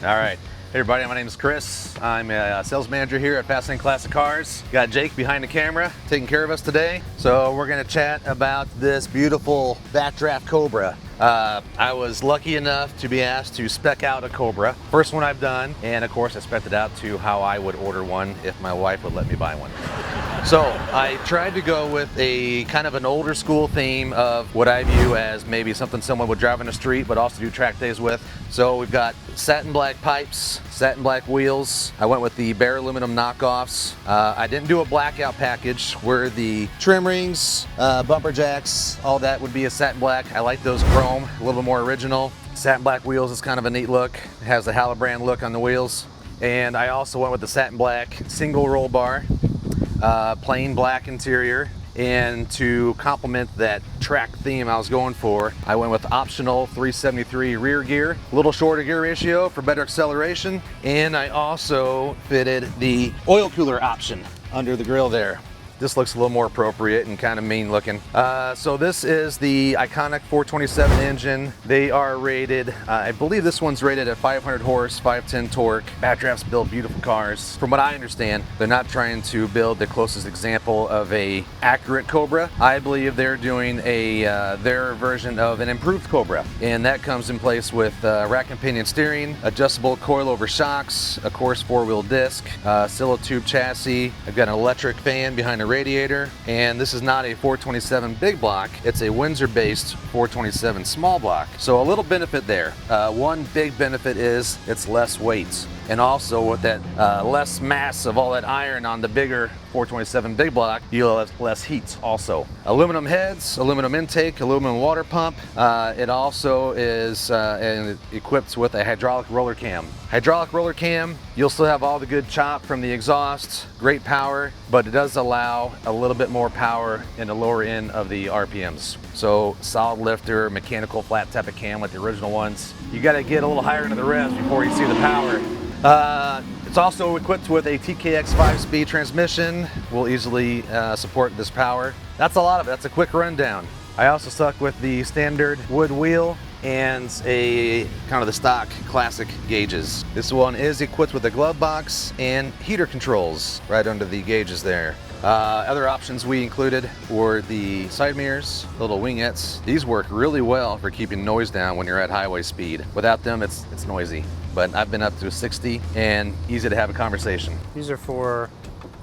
All right. Hey everybody, my name is Chris. I'm a sales manager here at Fast Lane Classic Cars. Got Jake behind the camera taking care of us today. So we're gonna chat about this beautiful Backdraft Cobra. I was lucky enough to be asked to spec out a Cobra. First one I've done, and of course I spec'd it out to how I would order one if my wife would let me buy one. So I tried to go with a kind of an older school theme of what I view as maybe something someone would drive in the street but also do track days with. So we've got satin black pipes, satin black wheels. I went with the bare aluminum knockoffs. I didn't do a blackout package where the trim rings, bumper jacks, all that would be a satin black. I like those chrome, a little bit more original. Satin black wheels is kind of a neat look. It has the Halibran look on the wheels. And I also went with the satin black single roll bar. Plain black interior, and to complement that track theme I was going for, I went with optional 373 rear gear, a little shorter gear ratio for better acceleration, and I also fitted the oil cooler option under the grill there. This looks a little more appropriate and kind of mean looking. So this is the iconic 427 engine. They are rated, I believe this one's rated at 500 horse, 510 torque. Backdraft's build beautiful cars. From what I understand, they're not trying to build the closest example of a accurate Cobra. I believe they're doing their version of an improved Cobra. And that comes in place with rack and pinion steering, adjustable coilover shocks, of course 4-wheel disc, silo tube chassis. I've got an electric fan behind the radiator, and this is not a 427 big block, it's a Windsor based 427 small block. So a little benefit there. One big benefit is it's less weight, and also with that less mass of all that iron on the bigger 427 big block, you'll have less heat also. Aluminum heads, aluminum intake, aluminum water pump. It also is equipped with a hydraulic roller cam. Hydraulic roller cam, you'll still have all the good chop from the exhaust, great power, but it does allow a little bit more power in the lower end of the RPMs. So solid lifter, mechanical flat tappet cam like the original ones. You gotta get a little higher into the revs before you see the power. It's also equipped with a TKX 5-speed transmission. Will easily support this power. That's a lot of it. That's a quick rundown. I also stuck with the standard wood wheel and a kind of the stock classic gauges. This one is equipped with a glove box and heater controls right under the gauges there. Other options we included were the side mirrors, little wingettes. These work really well for keeping noise down when you're at highway speed. Without them, it's noisy. But I've been up to 60 and easy to have a suspension. These are for,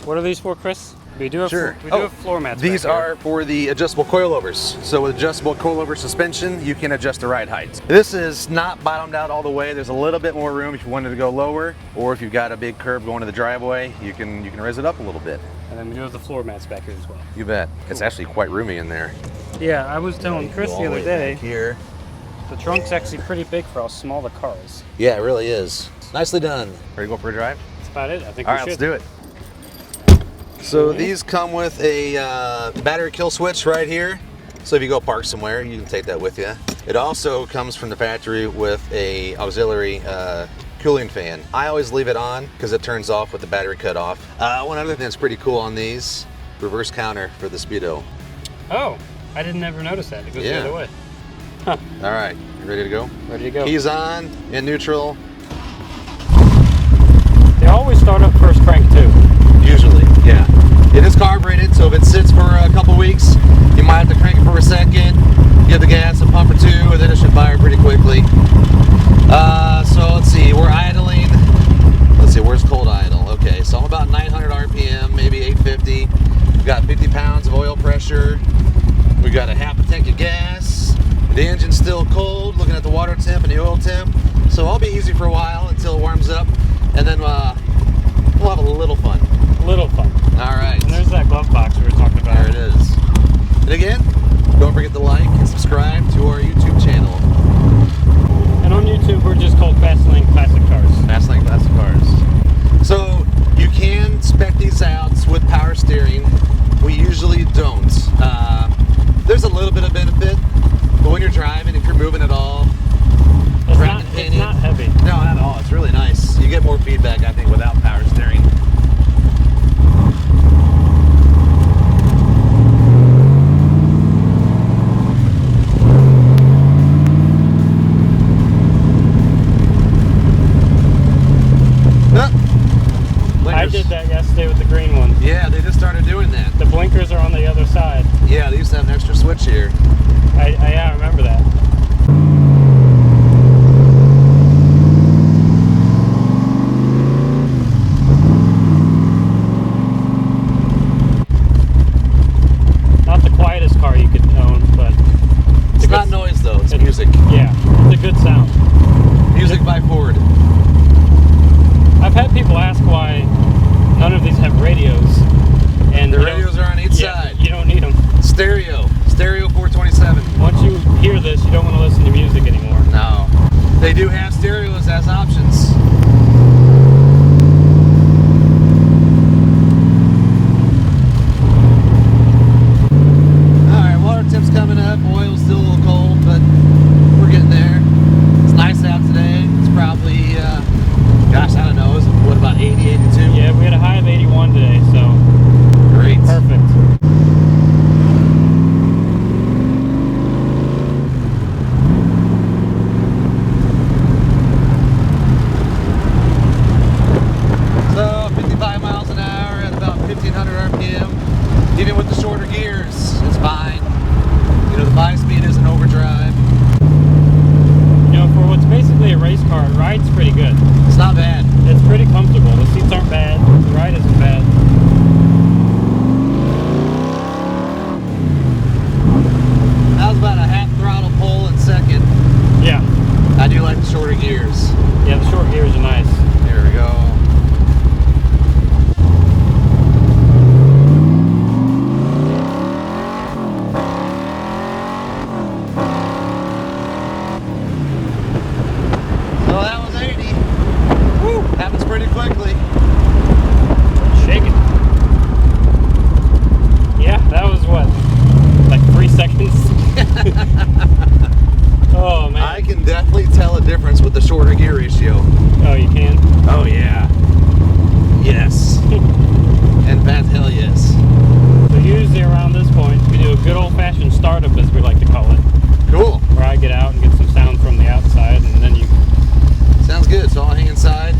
what are these for, Chris? We do have, sure. we do have floor mats. These are for the adjustable coilovers. So with adjustable coilover suspension, you can adjust the ride height. This is not bottomed out all the way. There's a little bit more room if you wanted to go lower, or if you've got a big curb going to the driveway, you can raise it up a little bit. And then we do have the floor mats back here as well. You bet. Cool. It's actually quite roomy in there. Yeah, I was telling Chris the other day, here. The trunk's actually pretty big for how small the car is. Yeah, it really is. Nicely done. Ready to go for a drive? That's about it. I think all we right, should. let's do it. So these come with a battery kill switch right here. So if you go park somewhere, you can take that with you. It also comes from the factory with a auxiliary cooling fan. I always leave it on because it turns off with the battery cut off. One other thing that's pretty cool on these, reverse counter for the Speedo. Oh, I didn't ever notice that. It goes the other way. Huh. All right, you ready to go? Ready to go. Keys on, in neutral. They always start up first crank too. Usually, yeah. It is carbureted, so if it sits for a couple weeks, you might have to crank it for a second, give the gas a pump or two, and then it should fire pretty quickly. So let's see, we're idling. Let's see, where's cold idle? Okay, so I'm about 900 RPM, maybe 850. We've got 50 pounds of oil pressure. We've got a half a tank of gas. The engine's still cold, looking at the water temp and the oil temp. So I'll be easy for a while until it warms up, and then we'll have a little fun. Little fun. All right. And there's that glove box we were talking about. There it is. And again, don't forget to like and subscribe to our YouTube channel. And on YouTube, we're just called Fast Lane Classic Cars. Fast Lane Classic Cars. So you can spec these out with power steering. We usually don't. There's a little bit of benefit, but when you're driving, if you're moving at all, it's not heavy. No, not at all. It's really nice. You get more feedback, I think, without power steering. has to stay with the green one. Yeah, they just started doing that. The blinkers are on the other side. Yeah, they used to have an extra switch here. Yeah, I remember that. Not the quietest car you could own, but It's not noise though, it's music. Yeah, it's a good sound. Music by Ford. I've had people ask why none of these have radios. And The radios are on each side. You don't need them. Stereo 427. Once you hear this, you don't want to listen to music anymore. No. They do have stereos as options. Alright, water temp's coming up. Oil's still a little cold, but we're getting there. It's nice out today. It's probably, gosh, I don't know, is it what, about 80, 82? Yeah, we had a high of 81 today, so Great. perfect. So 55 miles an hour at about 1500 RPM. Even with the shorter gears, it's fine. You know, the 5-speed is an overdrive. You know, for what's basically a race car, it rides pretty good. It's not bad. It's pretty comfortable. The seats aren't bad. The ride isn't bad. That was about a half throttle pull in second. Yeah. I do like the shorter gears. Yeah, the short gears are nice. There we go. So that was 80. Woo! Happens pretty quickly. Shaking. Yeah, that was what? Like 3 seconds? Oh, man. I can definitely tell a difference with the shorter gear ratio. Oh, you can? Oh yeah. Yes. And fat hell yes. So usually around this point, we do a good old-fashioned startup, as we like to call it, Cool. where I get out and get some sound from the outside, and then you... Sounds good. So I'll hang inside.